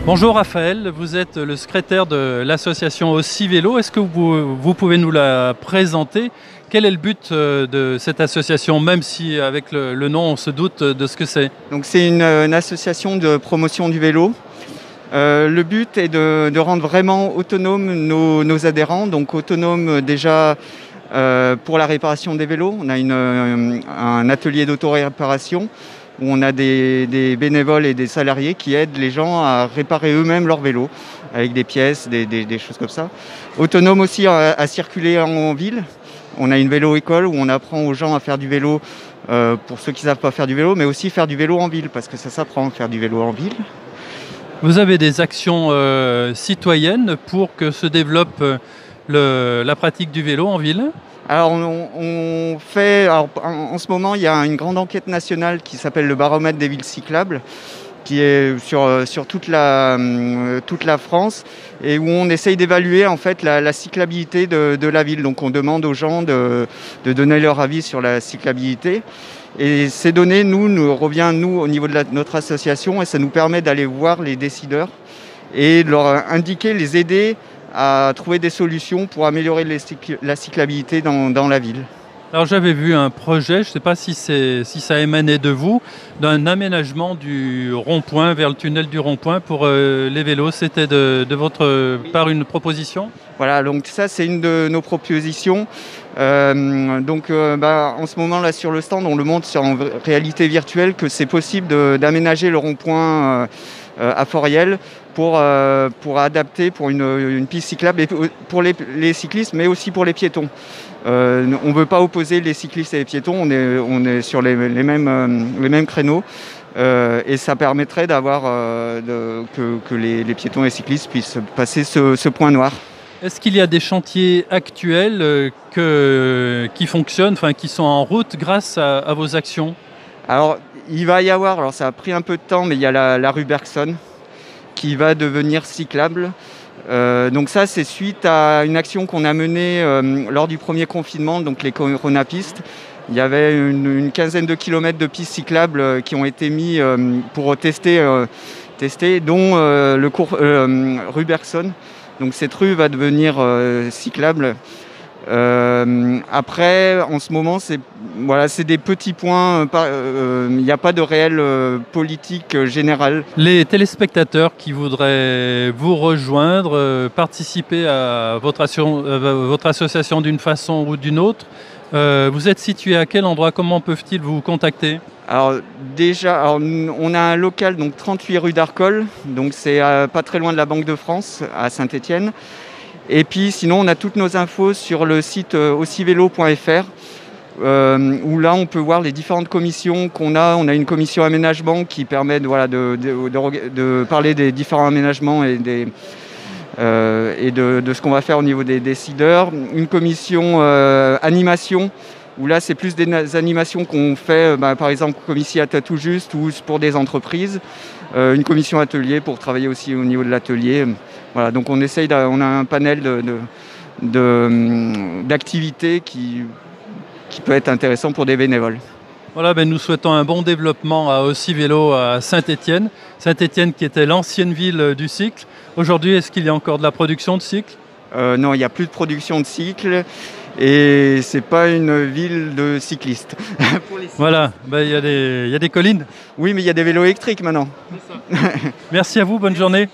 Bonjour Raphaël, vous êtes le secrétaire de l'association Aussi Vélo. Est-ce que vous pouvez nous la présenter? Quel est le but de cette association, même si avec le nom on se doute de ce que c'est? Donc c'est une association de promotion du vélo. Le but est de rendre vraiment autonomes nos adhérents, donc autonomes déjà pour la réparation des vélos. On a un atelier d'auto-réparation où on a des bénévoles et des salariés qui aident les gens à réparer eux-mêmes leur vélo avec des pièces, des choses comme ça. Autonome aussi à circuler en ville. On a une vélo-école où on apprend aux gens à faire du vélo pour ceux qui ne savent pas faire du vélo, mais aussi faire du vélo en ville, parce que ça s'apprend à faire du vélo en ville. Vous avez des actions citoyennes pour que se développe la pratique du vélo en ville? Alors on fait, en ce moment il y a une grande enquête nationale qui s'appelle le baromètre des villes cyclables, qui est sur toute la France et où on essaye d'évaluer en fait la cyclabilité de la ville. Donc on demande aux gens de donner leur avis sur la cyclabilité. Et ces données nous reviennent au niveau de notre association, et ça nous permet d'aller voir les décideurs et de leur indiquer, les aider à trouver des solutions pour améliorer la cyclabilité dans la ville. Alors j'avais vu un projet, je ne sais pas si ça émanait de vous, d'un aménagement du rond-point vers le tunnel du rond-point pour les vélos. C'était de votre part une proposition? Voilà, donc ça c'est une de nos propositions. En ce moment là sur le stand, on le montre en réalité virtuelle que c'est possible d'aménager le rond-point à Foriel pour adapter pour une piste cyclable et pour les cyclistes, mais aussi pour les piétons. On ne veut pas opposer les cyclistes et les piétons, on est sur les mêmes créneaux. Et ça permettrait que les piétons et les cyclistes puissent passer ce point noir. Est-ce qu'il y a des chantiers actuels qui fonctionnent, qui sont en route grâce à vos actions? Alors, il va y avoir, alors ça a pris un peu de temps, mais il y a la rue Bergson qui va devenir cyclable. Donc ça, c'est suite à une action qu'on a menée lors du premier confinement, donc les coronapistes. Il y avait une quinzaine de kilomètres de pistes cyclables qui ont été mis pour tester, dont le cours rue Bergson. Donc cette rue va devenir cyclable. Après, en ce moment, c'est des petits points. Il n'y a pas de réelle politique générale. Les téléspectateurs qui voudraient vous rejoindre, participer à votre association d'une façon ou d'une autre, vous êtes situé à quel endroit? Comment peuvent-ils vous contacter? Alors déjà, on a un local, donc 38 rue d'Arcole, donc c'est pas très loin de la Banque de France, à Saint-Étienne. Et puis sinon, on a toutes nos infos sur le site aussivélo.fr, où là on peut voir les différentes commissions qu'on a. On a une commission aménagement qui permet de parler des différents aménagements et de ce qu'on va faire au niveau des décideurs. Une commission animation, où là c'est plus des animations qu'on fait, par exemple comme ici à Tatou Juste ou pour des entreprises. Une commission atelier pour travailler aussi au niveau de l'atelier. Voilà, donc on a un panel d'activités qui peut être intéressant pour des bénévoles. Voilà, nous souhaitons un bon développement à Aussi Vélo à Saint-Étienne. Saint-Étienne qui était l'ancienne ville du cycle. Aujourd'hui, est-ce qu'il y a encore de la production de cycles? Non, il n'y a plus de production de cycles. Et c'est pas une ville de cyclistes. Voilà, il y a des collines. Oui, mais il y a des vélos électriques maintenant. Merci à vous, bonne journée.